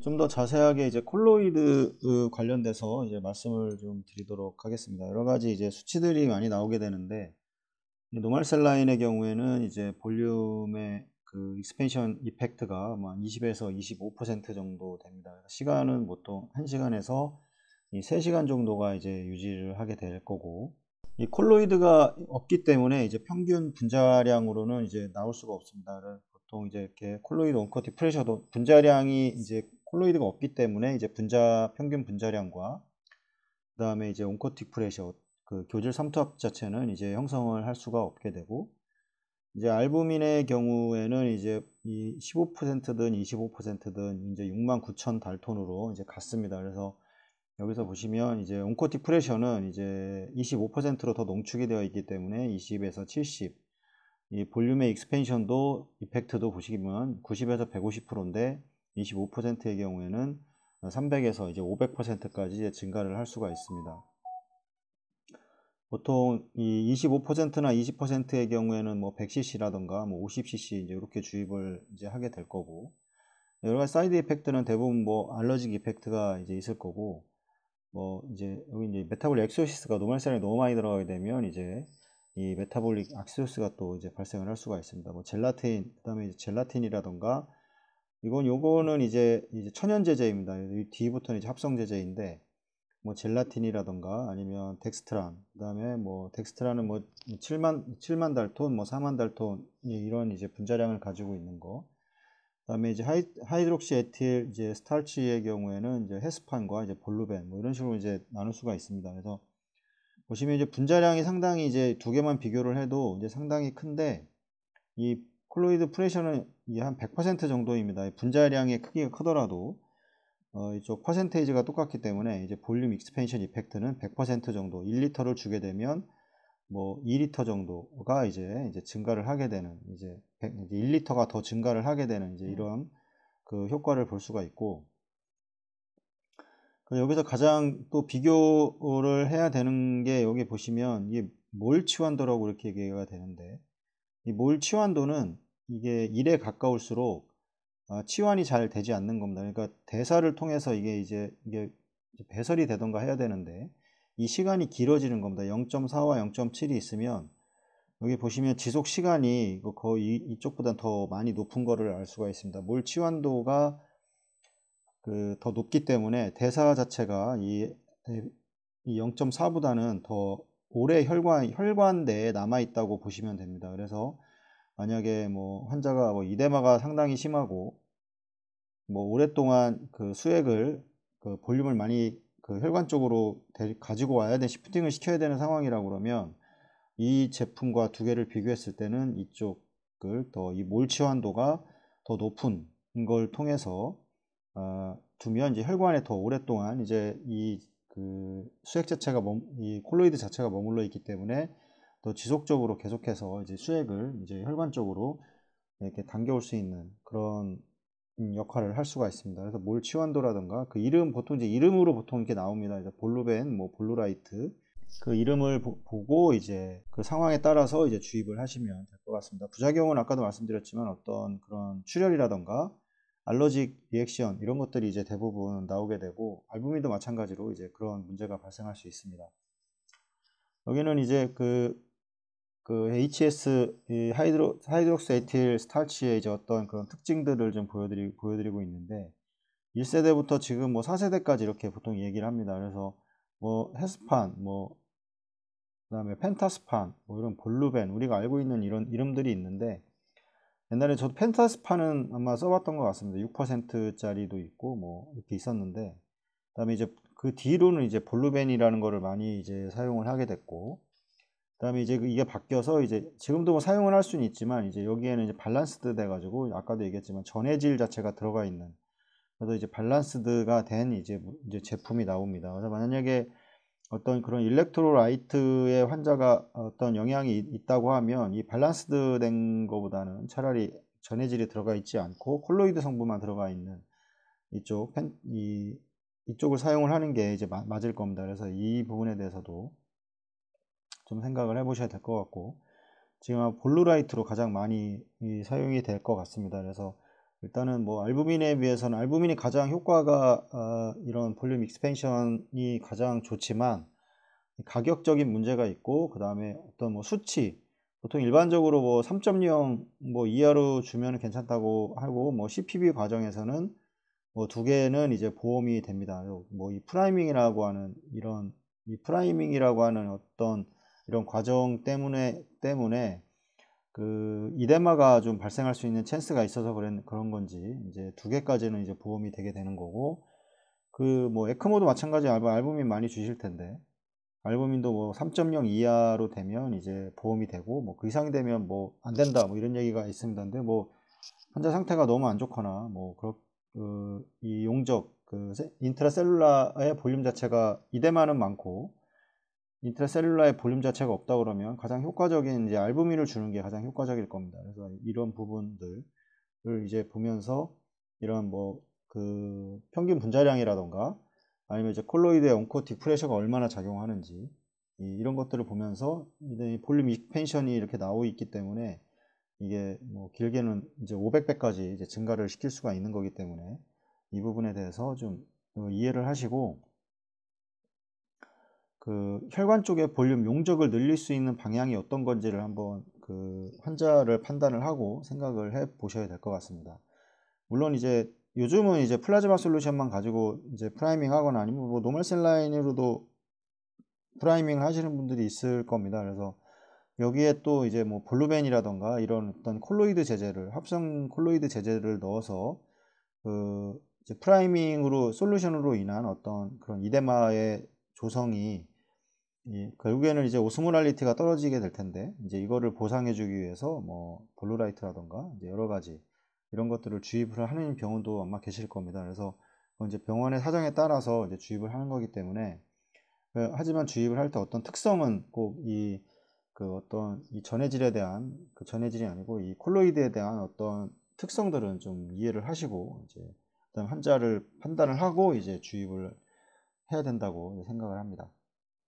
좀 더 자세하게 이제 콜로이드 관련돼서 이제 말씀을 좀 드리도록 하겠습니다. 여러 가지 이제 수치들이 많이 나오게 되는데, 이 노멀셀 라인의 경우에는 이제 볼륨의 그 익스펜션 이펙트가 뭐 20에서 25% 정도 됩니다. 시간은 보통 1시간에서 이 3시간 정도가 이제 유지를 하게 될 거고, 이 콜로이드가 없기 때문에 이제 평균 분자량으로는 이제 나올 수가 없습니다. 보통 이제 이렇게 콜로이드 온커팅 프레셔도 분자량이 이제 콜로이드가 없기 때문에 이제 평균 분자량과 그 다음에 이제 온코틱 프레셔 그 교질 삼투압 자체는 이제 형성을 할 수가 없게 되고, 이제 알부민의 경우에는 이제 이 15%든 25%든 이제 69,000 달톤으로 이제 갔습니다. 그래서 여기서 보시면 이제 온코틱 프레셔는 이제 25%로 더 농축이 되어 있기 때문에 20에서 70, 이 볼륨의 익스펜션도 이펙트도 보시면 90에서 150%인데 25%의 경우에는 300에서 이제 500%까지 증가를 할 수가 있습니다. 보통 이 25%나 20%의 경우에는 뭐 100cc라던가 뭐 50cc 이제 이렇게 주입을 이제 하게 될 거고, 여러 가지 사이드 이펙트는 대부분 뭐 알러직 이펙트가 이제 있을 거고, 뭐 이제 여기 이제 메타볼릭 엑소시스가 노멀셀에 너무 많이 들어가게 되면 이제 이 메타볼릭 악시오스가 또 이제 발생을 할 수가 있습니다. 뭐 젤라틴, 그다음에 이제 젤라틴이라던가 요거는 이제 천연 제제입니다. 이 뒤부터는 이제 합성 제제인데, 뭐 젤라틴이라던가 아니면 덱스트란, 그다음에 뭐 덱스트란은 뭐 7만 달톤, 뭐 4만 달톤 이런 이제 분자량을 가지고 있는 거. 그다음에 이제 하이드록시 에틸 이제 스타치의 경우에는 이제 헤스판과 이제 볼루벤 뭐 이런 식으로 이제 나눌 수가 있습니다. 그래서 보시면 이제 분자량이 상당히 이제 두 개만 비교를 해도 이제 상당히 큰데, 이 콜로이드 프레셔는 한 100% 정도입니다. 분자량의 크기가 크더라도 이쪽 퍼센테이지가 똑같기 때문에 이제 볼륨 익스펜션 이펙트는 100% 정도, 1리터를 주게 되면 뭐 2리터 정도가 이제 증가를 하게 되는, 이제 1리터가 더 증가를 하게 되는 이제 이런 그 효과를 볼 수가 있고, 여기서 가장 또 비교를 해야 되는 게 여기 보시면 이게 몰 치환도라고 이렇게 얘기가 되는데, 이 몰 치환도는 이게 1에 가까울수록 치환이 잘 되지 않는 겁니다. 그러니까 대사를 통해서 이게 배설이 되던가 해야 되는데 이 시간이 길어지는 겁니다. 0.4와 0.7이 있으면 여기 보시면 지속 시간이 거의 이쪽보다 더 많이 높은 거를 알 수가 있습니다. 몰 치환도가 더 높기 때문에 대사 자체가 이 0.4보다는 더 오래 혈관 내에 남아 있다고 보시면 됩니다. 그래서 만약에 뭐 환자가 뭐 이데마가 상당히 심하고 뭐 오랫동안 그 수액을 볼륨을 많이 혈관 쪽으로 가지고 와야 돼, 시프팅을 시켜야 되는 상황이라고 그러면 이 제품과 두 개를 비교했을 때는 이쪽을 더 이 몰 치환도가 더 높은 걸 통해서 두면 이제 혈관에 더 오랫동안 이제 이 수액 자체가 이 콜로이드 자체가 머물러 있기 때문에 더 지속적으로 계속해서 이제 수액을 이제 혈관 쪽으로 이렇게 당겨올 수 있는 그런 역할을 할 수가 있습니다. 그래서 몰 치환도라든가 그 이름 보통 이제 이름으로 보통 이렇게 나옵니다. 이제 볼루벤, 뭐 볼루라이트 그 이름을 보고 이제 그 상황에 따라서 이제 주입을 하시면 될 것 같습니다. 부작용은 아까도 말씀드렸지만 어떤 그런 출혈이라던가 알러직 리액션 이런 것들이 이제 대부분 나오게 되고, 알부민도 마찬가지로 이제 그런 문제가 발생할 수 있습니다. 여기는 이제 HS 하이드록스 에틸 스타치의 이제 어떤 그런 특징들을 좀 보여드리고 있는데, 1세대부터 지금 뭐 4세대까지 이렇게 보통 얘기를 합니다. 그래서 뭐 헤스판, 뭐 그다음에 펜타스판, 뭐 이런 볼루벤 우리가 알고 있는 이런 이름들이 있는데, 옛날에 저도 펜타스판은 아마 써봤던 것 같습니다. 6%짜리도 있고 뭐 이렇게 있었는데, 그다음에 이제 그 뒤로는 이제 볼루벤이라는 거를 많이 이제 사용을 하게 됐고, 그다음에 이제 이게 바뀌어서 이제 지금도 뭐 사용을 할 수는 있지만 이제 여기에는 이제 밸런스드 돼가지고 아까도 얘기했지만 전해질 자체가 들어가 있는, 그래서 이제 밸런스드가 된 이제 제품이 나옵니다. 그래서 만약에 어떤 그런 일렉트로라이트의 환자가 어떤 영향이 있다고 하면 이 밸런스드 된 거보다는 차라리 전해질이 들어가 있지 않고 콜로이드 성분만 들어가 있는 이쪽을 사용을 하는 게 이제 맞을 겁니다. 그래서 이 부분에 대해서도 좀 생각을 해 보셔야 될 것 같고, 지금 볼루라이트로 가장 많이 사용이 될 것 같습니다. 그래서 일단은 뭐 알부민에 비해서는 알부민이 가장 효과가 이런 볼륨 익스펜션이 가장 좋지만 가격적인 문제가 있고, 그 다음에 어떤 뭐 수치, 보통 일반적으로 뭐 3.0 뭐 이하로 주면 괜찮다고 하고, 뭐 CPV 과정에서는 뭐 두 개는 이제 보험이 됩니다. 뭐 이 프라이밍이라고 하는 어떤 이런 과정 때문에 그 이데마가 좀 발생할 수 있는 찬스가 있어서 그런 건지 이제 두 개까지는 이제 보험이 되게 되는 거고, 그 뭐 에크모도 마찬가지. 알부민 많이 주실 텐데 알부민도 뭐 3.0 이하로 되면 이제 보험이 되고, 뭐 그 이상이 되면 뭐 안 된다 뭐 이런 얘기가 있습니다. 근데 뭐 환자 상태가 너무 안 좋거나 뭐 이 용적 인트라셀룰라의 볼륨 자체가 이데마는 많고 인트라셀룰라의 볼륨 자체가 없다 그러면 가장 효과적인 이제 알부민을 주는 게 가장 효과적일 겁니다. 그래서 이런 부분들을 이제 보면서 이런 뭐 그 평균 분자량이라던가 아니면 이제 콜로이드의 온코틱 프레셔가 얼마나 작용하는지 이런 것들을 보면서 이제 볼륨 익스펜션이 이렇게 나오고 있기 때문에 이게 뭐 길게는 이제 500배까지 이제 증가를 시킬 수가 있는 거기 때문에 이 부분에 대해서 좀 이해를 하시고, 그 혈관 쪽의 볼륨 용적을 늘릴 수 있는 방향이 어떤 건지를 한번 그 환자를 판단을 하고 생각을 해 보셔야 될 것 같습니다. 물론 이제 요즘은 이제 플라즈마 솔루션만 가지고 이제 프라이밍 하거나 아니면 뭐 노멀 셀라인으로도 프라이밍을 하시는 분들이 있을 겁니다. 그래서 여기에 또 이제 뭐 볼루벤이라던가 이런 어떤 콜로이드 제제를, 합성 콜로이드 제제를 넣어서 그 이제 프라이밍으로 솔루션으로 인한 어떤 그런 이데마의 조성이 결국에는 이제 오스모랄리티가 떨어지게 될 텐데, 이제 이거를 보상해 주기 위해서 뭐 블루라이트라던가 이제 여러 가지 이런 것들을 주입을 하는 병원도 아마 계실 겁니다. 그래서 이제 병원의 사정에 따라서 이제 주입을 하는 거기 때문에, 하지만 주입을 할 때 어떤 특성은 꼭 그 어떤 이 전해질에 대한, 그 전해질이 아니고 이 콜로이드에 대한 어떤 특성들은 좀 이해를 하시고 이제 그다음 환자를 판단을 하고 이제 주입을 해야 된다고 생각을 합니다.